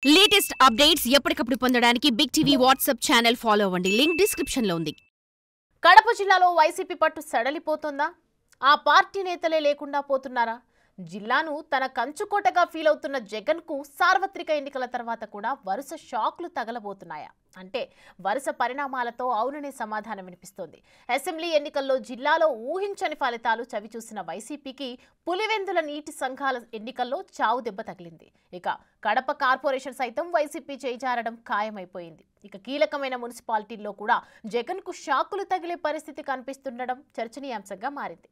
Latest updates ఎప్పటికప్పుడు పొందడానికి big TV WhatsApp channel follow అవ్వండి. లింక్ డిస్క్రిప్షన్ లో ఉంది. కడప జిల్లాలో వైసీపీ పట్టు సడలిపోతుందా? ఆ పార్టీ నేతలే లేకుండా పోతున్నారా? జిల్లాను తన కంచుకోటగా ఫీల్ అవుతున్న జగన్ కు సార్వత్రిక ఎన్నికల తర్వాత కూడా వరుస షాక్లు తగలబోతున్నాయా అంటే వరుస పరిణామాలతో అవుననే సమాధానం వినిపిస్తోంది. అసెంబ్లీ ఎన్నికల్లో జిల్లాలో ఊహించని ఫలితాలు చవిచూసిన వైసీపీకి పులివెందుల నీటి సంఘాల ఎన్నికల్లో చావు దెబ్బ తగిలింది. ఇక కడప కార్పొరేషన్ సైతం వైసీపీ చేజారడం ఖాయమైపోయింది. ఇక కీలకమైన మున్సిపాలిటీల్లో కూడా జగన్ కు షాకులు తగిలే పరిస్థితి కనిపిస్తుండడం చర్చనీయాంశంగా మారింది.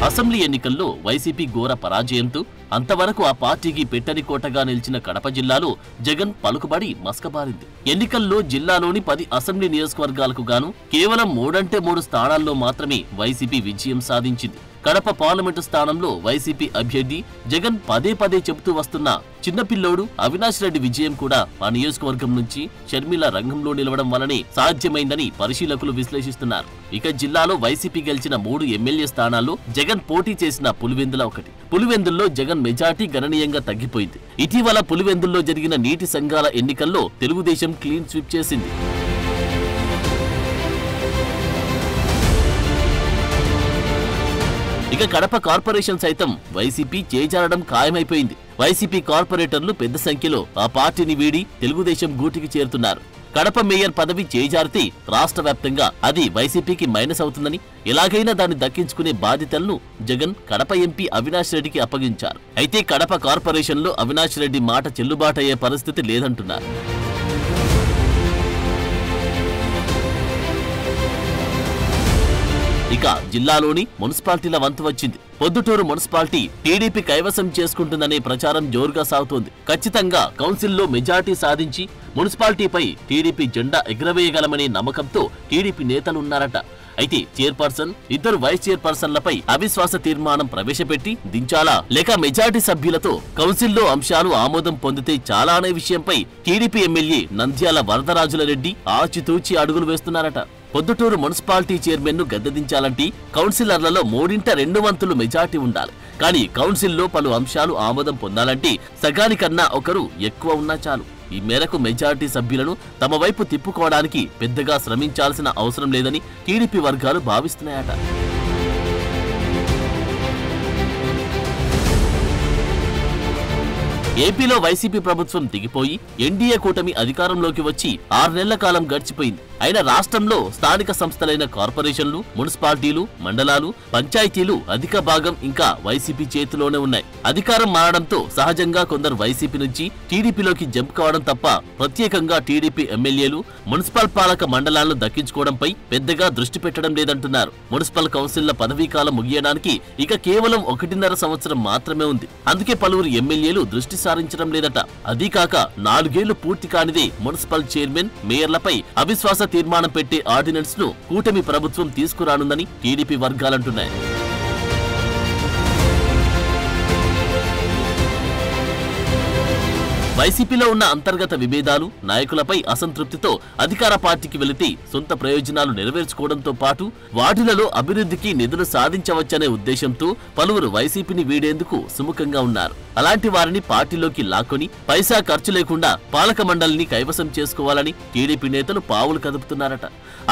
అసెంబ్లీ ఎన్నికల్లో వైసీపీ ఘోర పరాజయంతో అంతవరకు ఆ పార్టీకి పెట్టని కోటగా నిలిచిన కడప జిల్లాలో జగన్ పలుకుబడి మస్కబారింది. ఎన్నికల్లో జిల్లాలోని 10 అసెంబ్లీ నియోజకవర్గాలకు గాను కేవలం 3 స్థానాల్లో మాత్రమే వైసీపీ విజయం సాధించింది. కడప పార్లమెంటు స్థానంలో వైసీపీ అభ్యర్థి జగన్ పదే చెబుతూ వస్తున్న చిన్నపిల్లోడు అవినాష్ రెడ్డి విజయం కూడా ఆ నియోజకవర్గం నుంచి షర్మిల రంగంలో నిలవడం వల్లనే సాధ్యమైందని పరిశీలకులు విశ్లేషిస్తున్నారు. ఇక జిల్లాలో వైసీపీ గెలిచిన 3 ఎమ్మెల్యే స్థానాల్లో జగన్ పోటీ చేసిన పులివెందుల ఒకటి. పులివెందుల్లో జగన్ మెజార్టీ గణనీయంగా తగ్గిపోయింది. ఇటీవల పులివెందుల్లో జరిగిన నీటి సంఘాల ఎన్నికల్లో తెలుగుదేశం క్లీన్ స్వీప్ చేసింది. ఇక కడప కార్పొరేషన్ సైతం వైసీపీ చేజారడం ఖాయమైపోయింది. వైసీపీ కార్పొరేటర్లు పెద్ద సంఖ్యలో ఆ పార్టీని వీడి తెలుగుదేశం గూటికి చేరుతున్నారు. కడప మేయర్ పదవి చేజారితే రాష్ట్ర వ్యాప్తంగా అది వైసీపీకి మైనస్ అవుతుందని, ఎలాగైనా దాన్ని దక్కించుకునే బాధ్యతలను జగన్ కడప ఎంపీ అవినాష్ రెడ్డికి అప్పగించారు. అయితే కడప కార్పొరేషన్లో అవినాష్ రెడ్డి మాట చెల్లుబాటయ్యే పరిస్థితి లేదంటున్నారు. ఇక జిల్లాలోని మున్సిపాలిటీల వంతు వచ్చింది. పొద్దుటూరు మున్సిపాలిటీ టీడీపీ కైవసం చేసుకుంటుందనే ప్రచారం జోరుగా సాగుతోంది. ఖచ్చితంగా కౌన్సిల్లో మెజార్టీ సాధించి మున్సిపాలిటీపై టీడీపీ జెండా ఎగురవేయగలమనే నమ్మకంతో టీడీపీ నేతలున్నారట. అయితే చైర్పర్సన్, 2 వైస్ చైర్పర్సన్లపై అవిశ్వాస తీర్మానం ప్రవేశపెట్టి దించాలా లేక మెజార్టీ సభ్యులతో కౌన్సిల్లో అంశాలు ఆమోదం పొందితే చాలా అనే విషయంపై టీడీపీ ఎమ్మెల్యే నంద్యాల వరదరాజుల రెడ్డి ఆచితూచి అడుగులు వేస్తున్నారట. పొద్దుటూరు మున్సిపాలిటీ చైర్మన్ ను గద్దెదించాలంటే కౌన్సిలర్లలో 3/2 మెజార్టీ ఉండాలి. కానీ కౌన్సిల్లో పలు అంశాలు ఆమోదం పొందాలంటే సగానికన్నా ఒకరు ఎక్కువ ఉన్నా చాలు. ఈ మేరకు మెజార్టీ సభ్యులను తమ వైపు తిప్పుకోవడానికి పెద్దగా శ్రమించాల్సిన అవసరం లేదని టీడీపీ వర్గాలు భావిస్తున్నాయట. ఏపీలో వైసీపీ ప్రభుత్వం దిగిపోయి ఎన్డీఏ కూటమి అధికారంలోకి వచ్చి 6 నెలల కాలం గడిచిపోయింది. అయినా రాష్ట్రంలో స్థానిక సంస్థలైన కార్పొరేషన్లు, మున్సిపాలిటీలు, మండలాలు, పంచాయతీలు అధిక భాగం ఇంకా వైసీపీ చేతిలోనే ఉన్నాయి. అధికారం మారడంతో సహజంగా కొందరు వైసీపీ నుంచి టీడీపీలోకి జంప్ కావడం తప్ప ప్రత్యేకంగా టీడీపీ ఎమ్మెల్యేలు మున్సిపల్ పాలక మండలాలను దక్కించుకోవడంపై పెద్దగా దృష్టి పెట్టడం లేదంటున్నారు. మున్సిపల్ కౌన్సిల్ల పదవీకాలం ముగియడానికి ఇక కేవలం 1.5 సంవత్సరం మాత్రమే ఉంది. అందుకే పలువురు ఎమ్మెల్యేలు దృష్టి సారించడం లేదట. అదీకాక 4 ఏళ్లు పూర్తి కానిదే మున్సిపల్ చైర్మన్, మేయర్లపై అవిశ్వాస తీర్మానం పెట్టే ఆర్డినెన్స్ ను కూటమి ప్రభుత్వం తీసుకురానుందని టీడీపీ వర్గాలంటున్నాయి. వైసీపీలో ఉన్న అంతర్గత విభేదాలు, నాయకులపై అసంతృప్తితో అధికార పార్టీకి వెళితే సొంత ప్రయోజనాలు నెరవేర్చుకోవడంతో పాటు వాటిలలో అభివృద్ధికి నిధులు సాధించవచ్చనే ఉద్దేశంతో పలువురు వైసీపీని వీడేందుకు సుముఖంగా ఉన్నారు. అలాంటి వారిని పార్టీలోకి లాక్కొని పైసా ఖర్చు లేకుండా పాలక మండలిని కైవసం చేసుకోవాలని టీడీపీ నేతలు పావులు కదుపుతున్నారట.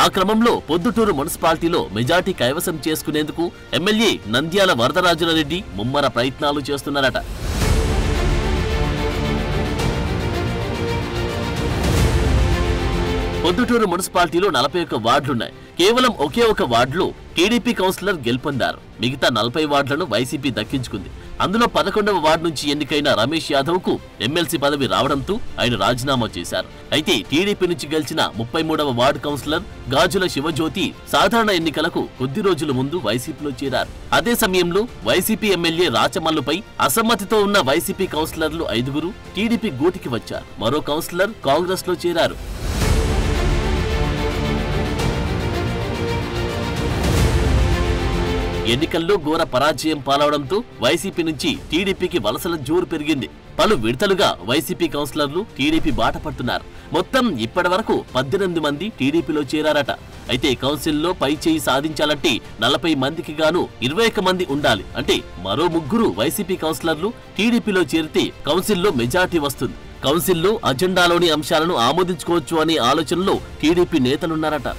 ఆ క్రమంలో పొద్దుటూరు మున్సిపాలిటీలో మెజార్టీ కైవసం చేసుకునేందుకు ఎమ్మెల్యే నంద్యాల వరదరాజుల రెడ్డి ముమ్మర ప్రయత్నాలు చేస్తున్నారట. పొద్దుటూరు మున్సిపాలిటీలో 41 వార్డులున్నాయి. కేవలం ఒకే ఒక వార్డులో టీడీపీ కౌన్సిలర్ గెలుపొందారు. మిగతా 40 వార్డులను వైసీపీ దక్కించుకుంది. అందులో 11వ వార్డు నుంచి ఎన్నికైన రమేష్ యాదవ్ కు ఎమ్మెల్సీ పదవి రావడంతో ఆయన రాజీనామా చేశారు. అయితే టీడీపీ నుంచి గెలిచిన 33వ వార్డు కౌన్సిలర్ గాజుల శివజ్యోతి సాధారణ ఎన్నికలకు కొద్ది రోజుల ముందు వైసీపీలో చేరారు. అదే సమయంలో వైసీపీ ఎమ్మెల్యే రాచమల్లుపై అసమ్మతితో ఉన్న వైసీపీ కౌన్సిలర్లు 5 టీడీపీ గూటికి వచ్చారు. మరో కౌన్సిలర్ కాంగ్రెస్ లో చేరారు. ఎన్నికల్లో ఘోర పరాజయం పాలవడంతో వైసీపీ నుంచి టీడీపీకి వలసల జోరు పెరిగింది. పలు విడతలుగా వైసీపీ కౌన్సిలర్లు టీడీపీ బాట పడుతున్నారు. మొత్తం ఇప్పటి వరకు 18 మంది టీడీపీలో చేరారట. అయితే కౌన్సిల్లో పై చేయి సాధించాలంటే 40 మందికి గాను 21 మంది ఉండాలి. అంటే మరో 3 వైసీపీ కౌన్సిలర్లు టీడీపీలో చేరితే కౌన్సిల్లో మెజార్టీ వస్తుంది. కౌన్సిల్లో అజెండాలోని అంశాలను ఆమోదించుకోవచ్చు అనే ఆలోచనలో టీడీపీ నేతలున్నారట.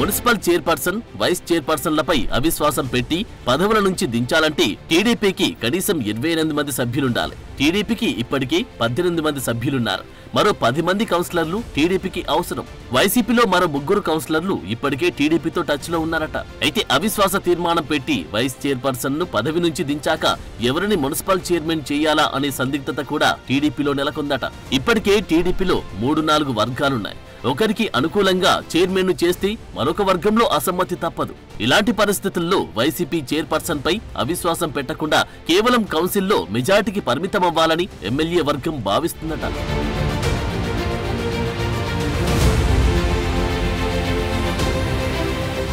మున్సిపల్ చైర్పర్సన్, వైస్ చైర్పర్సన్లపై అవిశ్వాసం పెట్టి పదవుల నుంచి దించాలంటే టీడీపీకి కనీసం 28 మంది సభ్యులుండాలి. టీడీపీకి ఇప్పటికే 18 మంది సభ్యులున్నారు. మరో 10 మంది కౌన్సిలర్లు టీడీపీకి అవసరం. వైసీపీలో మరో 3 కౌన్సిలర్లు ఇప్పటికే టీడీపీతో టచ్ లో ఉన్నారట. అయితే అవిశ్వాస తీర్మానం పెట్టి వైస్ చైర్పర్సన్ ను పదవి నుంచి దించాక ఎవరిని మున్సిపల్ చైర్మన్ చేయాలా అనే సందిగ్ధత కూడా టీడీపీలో నెలకొందట. ఇప్పటికే టీడీపీలో 3-4 వర్గాలున్నాయి. ఒకరికి అనుకూలంగా చైర్మన్ ను చేస్తే మరొక వర్గంలో అసమ్మతి తప్పదు. ఇలాంటి పరిస్థితుల్లో వైసీపీ చైర్పర్సన్ పై అవిశ్వాసం పెట్టకుండా కేవలం కౌన్సిల్లో మెజార్టీకి పరిమితమవ్వాలని ఎమ్మెల్యే వర్గం భావిస్తుందట.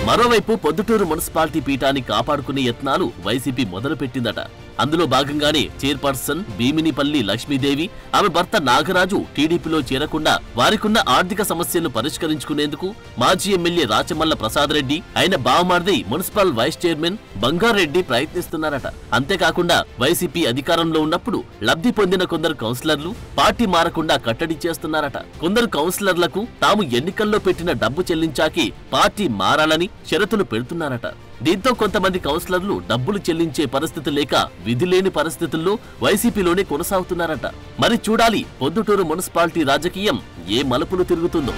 మరోవైపు పొద్దుటూరు మున్సిపాలిటీ పీఠాన్ని కాపాడుకునే యత్నాలు వైసీపీ మొదలుపెట్టిందట. అందులో భాగంగానే చైర్పర్సన్ భీమినిపల్లి లక్ష్మీదేవి, ఆమె భర్త నాగరాజు టీడీపీలో చేరకుండా వారికున్న ఆర్థిక సమస్యలను పరిష్కరించుకునేందుకు మాజీ ఎమ్మెల్యే రాచమల్ల ప్రసాద్ రెడ్డి, ఆయన బావమర్ది మున్సిపల్ వైస్ చైర్మన్ బంగారెడ్డి ప్రయత్నిస్తున్నారట. అంతేకాకుండా వైసీపీ అధికారంలో ఉన్నప్పుడు లబ్ధి పొందిన కొందరు కౌన్సిలర్లు పార్టీ మారకుండా కట్టడి చేస్తున్నారట. కొందరు కౌన్సిలర్లకు తాము ఎన్నికల్లో పెట్టిన డబ్బు చెల్లించాకే పార్టీ మారాలని షరతులు పెడుతున్నారట. దీంతో కొంతమంది కౌన్సిలర్లు డబ్బులు చెల్లించే పరిస్థితి లేక విధిలేని పరిస్థితుల్లో వైసీపీలోనే కొనసాగుతున్నారట. మరి చూడాలి పొద్దుటూరు మున్సిపాలిటీ రాజకీయం ఏ మలుపులు తిరుగుతుందో.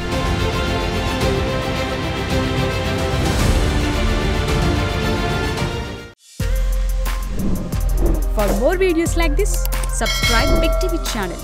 For more videos like this, subscribe Big TV channel.